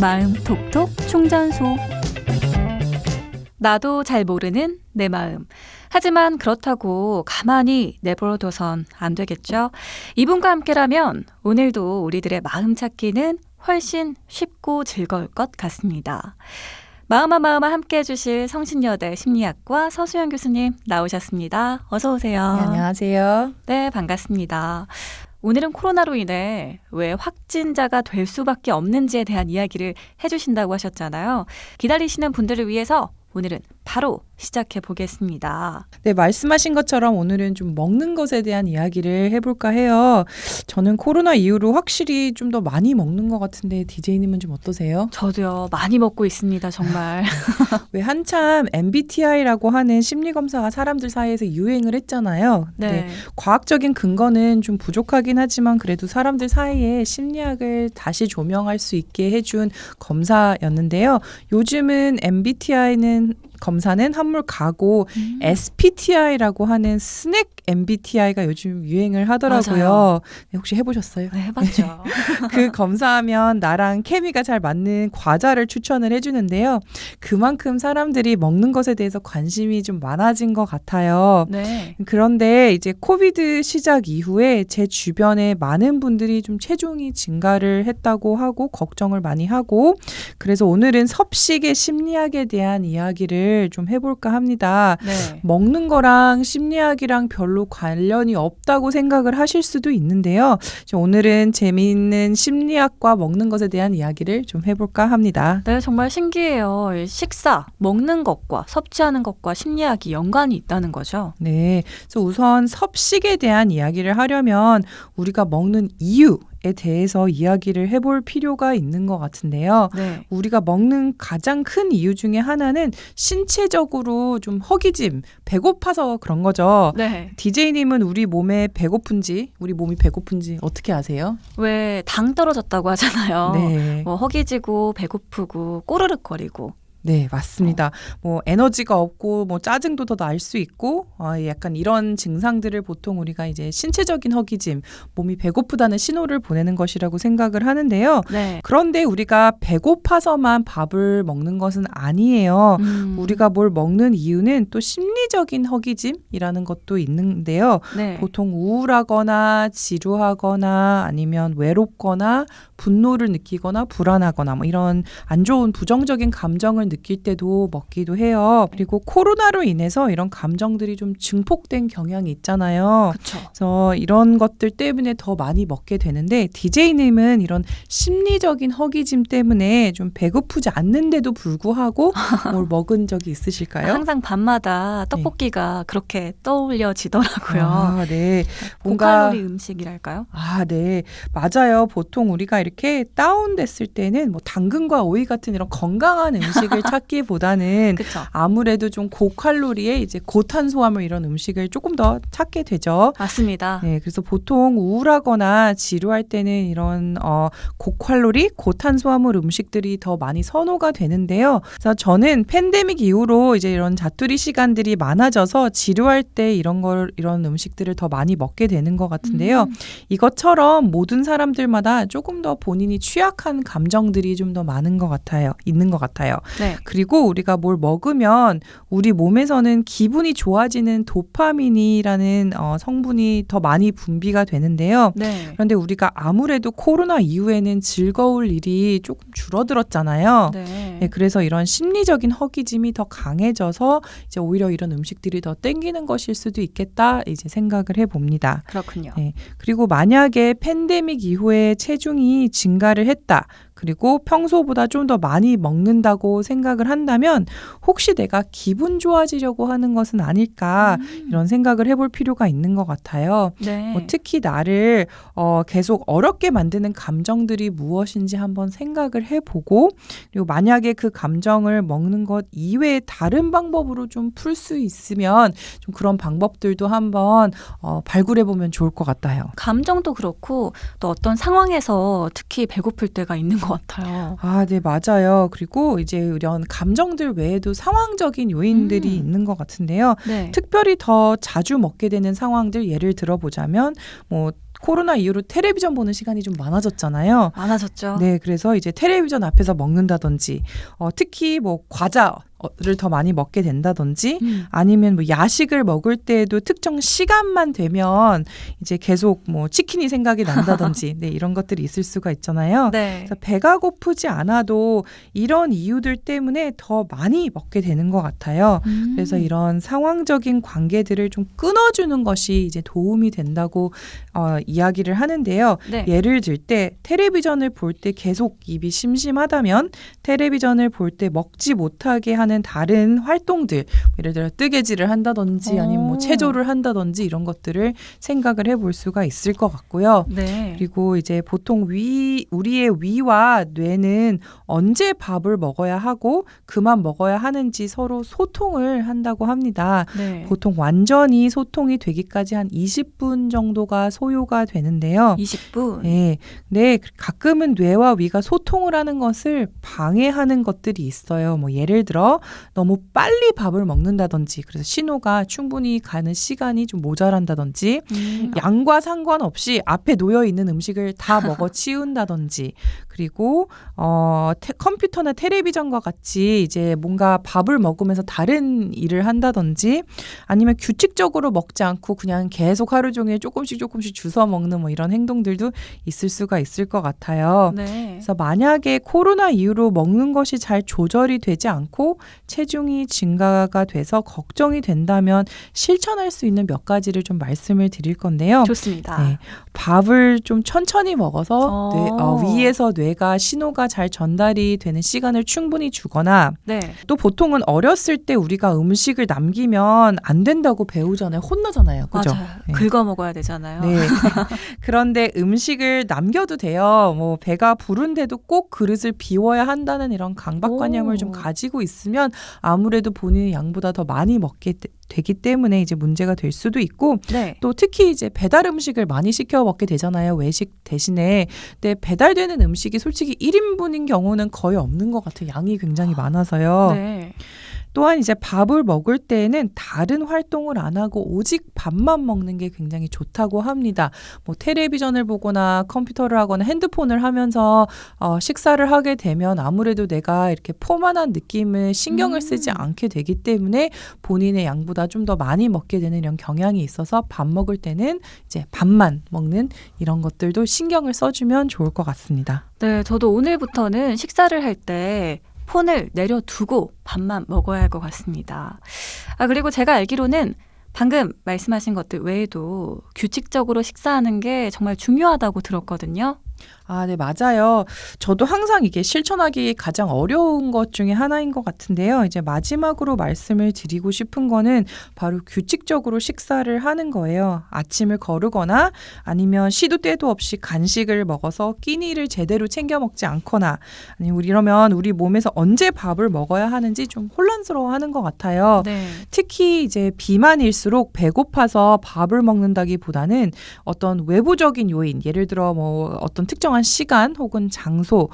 마음 톡톡 충전소. 나도 잘 모르는 내 마음. 하지만 그렇다고 가만히 내버려둬선 안 되겠죠. 이분과 함께라면 오늘도 우리들의 마음 찾기는 훨씬 쉽고 즐거울 것 같습니다. 마음아 함께 해주실 성신여대 심리학과 서수연 교수님 나오셨습니다. 어서 오세요. 네, 안녕하세요. 네, 반갑습니다. 오늘은 코로나로 인해 왜 확진자가 될 수밖에 없는지에 대한 이야기를 해주신다고 하셨잖아요. 기다리시는 분들을 위해서 오늘은 바로 시작해 보겠습니다. 네, 말씀하신 것처럼 오늘은 좀 먹는 것에 대한 이야기를 해볼까 해요. 저는 코로나 이후로 확실히 좀 더 많이 먹는 것 같은데 DJ님은 좀 어떠세요? 저도요. 많이 먹고 있습니다. 정말. 왜 한참 MBTI라고 하는 심리검사가 사람들 사이에서 유행을 했잖아요. 네. 과학적인 근거는 좀 부족하긴 하지만 그래도 사람들 사이에 심리학을 다시 조명할 수 있게 해준 검사였는데요. 요즘은 MBTI는 검사는 한물 가고 SPTI라고 하는 스낵 MBTI가 요즘 유행을 하더라고요. 네, 혹시 해보셨어요? 네, 해봤죠. 그 검사하면 나랑 케미가 잘 맞는 과자를 추천을 해주는데요. 그만큼 사람들이 먹는 것에 대해서 관심이 좀 많아진 것 같아요. 네. 그런데 이제 코비드 시작 이후에 제 주변에 많은 분들이 좀 체중이 증가를 했다고 하고 걱정을 많이 하고 그래서 오늘은 섭식의 심리학에 대한 이야기를 좀 해볼까 합니다. 네. 먹는 거랑 심리학이랑 별로 관련이 없다고 생각을 하실 수도 있는데요. 오늘은 재미있는 심리학과 먹는 것에 대한 이야기를 좀 해볼까 합니다. 네, 정말 신기해요. 식사, 먹는 것과 섭취하는 것과 심리학이 연관이 있다는 거죠. 네, 그래서 우선 섭식에 대한 이야기를 하려면 우리가 먹는 이유에 대해서 이야기를 해볼 필요가 있는 것 같은데요. 네. 우리가 먹는 가장 큰 이유 중에 하나는 신체적으로 좀 허기짐, 배고파서 그런 거죠. 네. DJ님은 우리 몸이 배고픈지 어떻게 아세요? 왜 당 떨어졌다고 하잖아요. 네. 뭐 허기지고 배고프고 꼬르륵거리고. 네, 맞습니다. 뭐 에너지가 없고 뭐 짜증도 더 날 수 있고 약간 이런 증상들을 보통 우리가 이제 신체적인 허기짐, 몸이 배고프다는 신호를 보내는 것이라고 생각을 하는데요. 네. 그런데 우리가 배고파서만 밥을 먹는 것은 아니에요. 우리가 뭘 먹는 이유는 또 심리적인 허기짐이라는 것도 있는데요. 네. 보통 우울하거나 지루하거나 아니면 외롭거나 분노를 느끼거나 불안하거나 뭐 이런 안 좋은 부정적인 감정을 느낄 때도 먹기도 해요. 그리고 코로나로 인해서 이런 감정들이 좀 증폭된 경향이 있잖아요. 그렇죠. 그래서 이런 것들 때문에 더 많이 먹게 되는데 DJ님은 이런 심리적인 허기짐 때문에 좀 배고프지 않는데도 불구하고 뭘 먹은 적이 있으실까요? 항상 밤마다 떡볶이가 그렇게 떠올려지더라고요. 아, 네. 고칼로리 음식이랄까요? 아, 네. 맞아요. 보통 우리가 이렇게 다운됐을 때는 뭐 당근과 오이 같은 이런 건강한 음식을 찾기보다는 그렇죠. 아무래도 좀 고칼로리의 이제 고탄수화물 이런 음식을 조금 더 찾게 되죠. 맞습니다. 네, 그래서 보통 우울하거나 지루할 때는 이런 고칼로리, 고탄수화물 음식들이 더 많이 선호가 되는데요. 그래서 저는 팬데믹 이후로 이제 이런 자투리 시간들이 많아져서 지루할 때 이런 음식들을 더 많이 먹게 되는 것 같은데요. 이것처럼 모든 사람들마다 조금 더 본인이 취약한 감정들이 좀 더 많은 것 같아요. 있는 것 같아요. 네. 그리고 우리가 뭘 먹으면 우리 몸에서는 기분이 좋아지는 도파민이라는 성분이 더 많이 분비가 되는데요. 네. 그런데 우리가 아무래도 코로나 이후에는 즐거울 일이 조금 줄어들었잖아요. 네. 네, 그래서 이런 심리적인 허기짐이 더 강해져서 이제 오히려 이런 음식들이 더 땡기는 것일 수도 있겠다 이제 생각을 해봅니다. 그렇군요. 네, 그리고 만약에 팬데믹 이후에 체중이 증가를 했다. 그리고 평소보다 좀 더 많이 먹는다고 생각을 한다면 혹시 내가 기분 좋아지려고 하는 것은 아닐까 이런 생각을 해볼 필요가 있는 것 같아요. 네. 특히 나를 계속 어렵게 만드는 감정들이 무엇인지 한번 생각을 해보고 그리고 만약에 그 감정을 먹는 것 이외에 다른 방법으로 좀 풀 수 있으면 좀 그런 방법들도 한번 발굴해보면 좋을 것 같아요. 감정도 그렇고 또 어떤 상황에서 특히 배고플 때가 있는 것 것 같아요. 아, 네, 맞아요. 그리고 이제 이런 감정들 외에도 상황적인 요인들이 있는 것 같은데요. 네. 특별히 더 자주 먹게 되는 상황들 예를 들어보자면 뭐 코로나 이후로 텔레비전 보는 시간이 좀 많아졌잖아요. 많아졌죠. 네, 그래서 이제 텔레비전 앞에서 먹는다든지, 특히 뭐 과자를 더 많이 먹게 된다든지, 아니면 뭐 야식을 먹을 때에도 특정 시간만 되면 이제 계속 뭐 치킨이 생각이 난다든지, 네, 이런 것들이 있을 수가 있잖아요. 네. 그래서 배가 고프지 않아도 이런 이유들 때문에 더 많이 먹게 되는 것 같아요. 그래서 이런 상황적인 관계들을 좀 끊어주는 것이 이제 도움이 된다고 이야기를 하는데요. 네. 예를 들 때 텔레비전을 볼 때 계속 입이 심심하다면 텔레비전을 볼 때 먹지 못하게 하는 다른 활동들, 예를 들어 뜨개질을 한다든지 아니면 뭐 체조를 한다든지 이런 것들을 생각을 해볼 수가 있을 것 같고요. 네. 그리고 이제 보통 우리의 위와 뇌는 언제 밥을 먹어야 하고 그만 먹어야 하는지 서로 소통을 한다고 합니다. 네. 보통 완전히 소통이 되기까지 한 20분 정도가 소요가 되는데요. 20분. 네, 가끔은 뇌와 위가 소통을 하는 것을 방해하는 것들이 있어요. 뭐 예를 들어 너무 빨리 밥을 먹는다든지, 그래서 신호가 충분히 가는 시간이 좀 모자란다든지, 양과 상관없이 앞에 놓여 있는 음식을 다 먹어 치운다든지, 그리고 컴퓨터나 텔레비전과 같이 이제 뭔가 밥을 먹으면서 다른 일을 한다든지, 아니면 규칙적으로 먹지 않고 그냥 계속 하루 종일 조금씩 주워 먹는 뭐 이런 행동들도 있을 수가 있을 것 같아요. 네. 그래서 만약에 코로나 이후로 먹는 것이 잘 조절이 되지 않고 체중이 증가가 돼서 걱정이 된다면 실천할 수 있는 몇 가지를 좀 말씀을 드릴 건데요. 좋습니다. 네, 밥을 좀 천천히 먹어서 위에서 뇌가 신호가 잘 전달이 되는 시간을 충분히 주거나, 네. 또 보통은 어렸을 때 우리가 음식을 남기면 안 된다고 배우잖아요. 혼나잖아요. 그죠? 맞아요. 네. 긁어 먹어야 되잖아요. 네. 그런데 음식을 남겨도 돼요. 뭐 배가 부른데도 꼭 그릇을 비워야 한다는 이런 강박관념을 좀 가지고 있으면 아무래도 본인의 양보다 더 많이 먹게 되기 때문에 이제 문제가 될 수도 있고, 네. 또 특히 이제 배달 음식을 많이 시켜 먹게 되잖아요. 외식 대신에. 근데 배달되는 음식이 솔직히 1인분인 경우는 거의 없는 것 같아요. 양이 굉장히 많아서요. 네. 또한 이제 밥을 먹을 때에는 다른 활동을 안 하고 오직 밥만 먹는 게 굉장히 좋다고 합니다. 뭐 텔레비전을 보거나 컴퓨터를 하거나 핸드폰을 하면서 식사를 하게 되면 아무래도 내가 이렇게 포만한 느낌을 신경을 쓰지 않게 되기 때문에 본인의 양보다 좀 더 많이 먹게 되는 이런 경향이 있어서 밥 먹을 때는 이제 밥만 먹는 이런 것들도 신경을 써주면 좋을 것 같습니다. 네, 저도 오늘부터는 식사를 할 때 폰을 내려두고 밥만 먹어야 할 것 같습니다. 그리고 제가 알기로는 방금 말씀하신 것들 외에도 규칙적으로 식사하는 게 정말 중요하다고 들었거든요. 네, 맞아요. 저도 항상 이게 실천하기 가장 어려운 것 중에 하나인 것 같은데요. 이제 마지막으로 말씀을 드리고 싶은 거는 바로 규칙적으로 식사를 하는 거예요. 아침을 거르거나 아니면 시도 때도 없이 간식을 먹어서 끼니를 제대로 챙겨 먹지 않거나, 아니면 이러면 우리 몸에서 언제 밥을 먹어야 하는지 좀 혼란스러워하는 것 같아요. 네. 특히 이제 비만일수록 배고파서 밥을 먹는다기보다는 어떤 외부적인 요인, 예를 들어 뭐 어떤 특정한 시간 혹은 장소에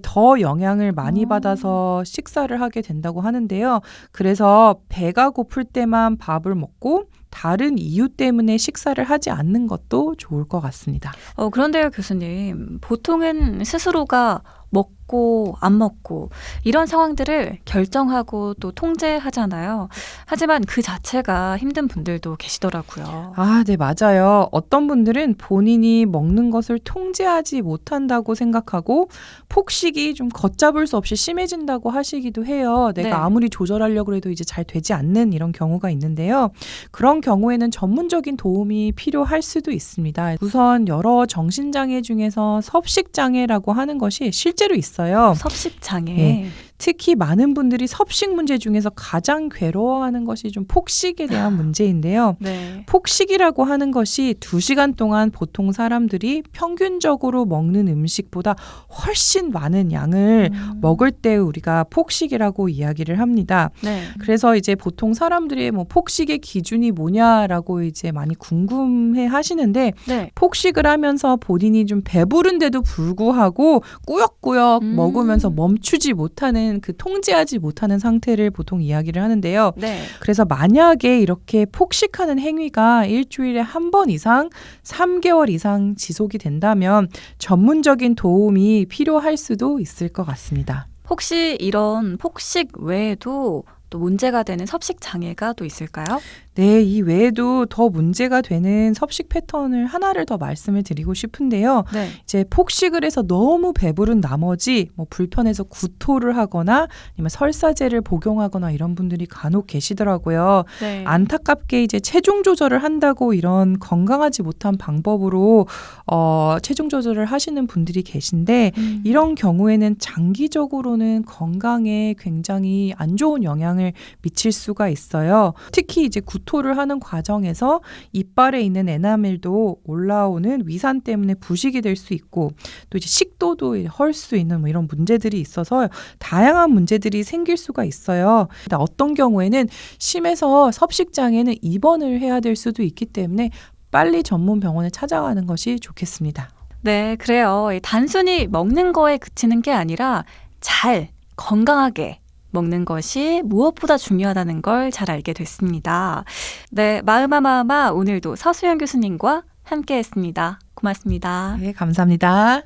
더 영향을 많이 받아서 식사를 하게 된다고 하는데요. 그래서 배가 고플 때만 밥을 먹고 다른 이유 때문에 식사를 하지 않는 것도 좋을 것 같습니다. 그런데요, 교수님. 보통은 스스로가 먹고 안 먹고 이런 상황들을 결정하고 또 통제하잖아요. 하지만 그 자체가 힘든 분들도 계시더라고요. 네, 맞아요. 어떤 분들은 본인이 먹는 것을 통제하지 못한다고 생각하고 폭식이 좀 걷잡을 수 없이 심해진다고 하시기도 해요. 내가 네. 아무리 조절하려고 해도 이제 잘 되지 않는 이런 경우가 있는데요. 그런 경우에는 전문적인 도움이 필요할 수도 있습니다. 우선 여러 정신장애 중에서 섭식장애라고 하는 것이 실제로 있어요. 섭식장애. 네. 특히 많은 분들이 섭식 문제 중에서 가장 괴로워하는 것이 좀 폭식에 대한 문제인데요. 네. 폭식이라고 하는 것이 2시간 동안 보통 사람들이 평균적으로 먹는 음식보다 훨씬 많은 양을 먹을 때 우리가 폭식이라고 이야기를 합니다. 네. 그래서 이제 보통 사람들이 뭐 폭식의 기준이 뭐냐라고 이제 많이 궁금해 하시는데 네. 폭식을 하면서 본인이 좀 배부른데도 불구하고 꾸역꾸역 먹으면서 멈추지 못하는 그 통제하지 못하는 상태를 보통 이야기를 하는데요. 네. 그래서 만약에 이렇게 폭식하는 행위가 일주일에 한 번 이상 3개월 이상 지속이 된다면 전문적인 도움이 필요할 수도 있을 것 같습니다. 혹시 이런 폭식 외에도 또 문제가 되는 섭식 장애가 또 있을까요? 네, 이 외에도 더 문제가 되는 섭식 패턴을 하나를 더 말씀을 드리고 싶은데요. 네. 이제 폭식을 해서 너무 배부른 나머지 뭐 불편해서 구토를 하거나 아니면 설사제를 복용하거나 이런 분들이 간혹 계시더라고요. 네. 안타깝게 이제 체중 조절을 한다고 이런 건강하지 못한 방법으로 체중 조절을 하시는 분들이 계신데 이런 경우에는 장기적으로는 건강에 굉장히 안 좋은 영향을 미칠 수가 있어요. 특히 이제 구토를 하는 과정에서 이빨에 있는 에나멜도 올라오는 위산 때문에 부식이 될 수 있고 또 이제 식도도 헐 수 있는 뭐 이런 문제들이 있어서 다양한 문제들이 생길 수가 있어요. 어떤 경우에는 심해서 섭식장애는 입원을 해야 될 수도 있기 때문에 빨리 전문 병원에 찾아가는 것이 좋겠습니다. 네, 그래요. 단순히 먹는 거에 그치는 게 아니라 잘 건강하게 먹는 것이 무엇보다 중요하다는 걸 잘 알게 됐습니다. 네, 마음아 오늘도 서수연 교수님과 함께했습니다. 고맙습니다. 네, 감사합니다.